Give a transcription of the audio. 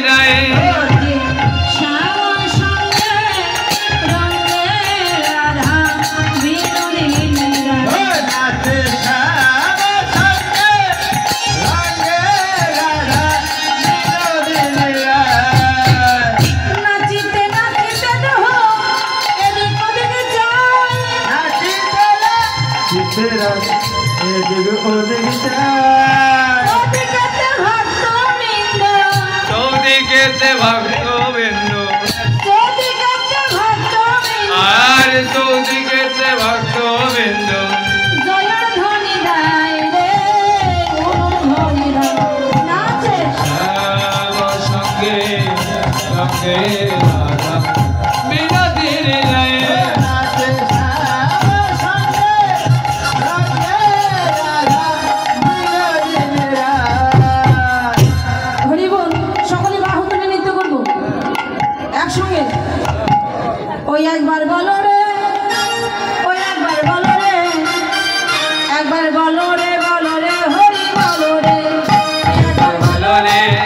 নাই চৌদিকেতে ভক্তবিন্দু আর চৌদিকেতে ভক্তবিন্দু সঙ্গে সঙ্গে বিনোদিনী নাই ওই একবার বলো রে, ওই একবার বলো রে, একবার বলো রে, বলো রে, হরি বলো রে, একবার বলো রে।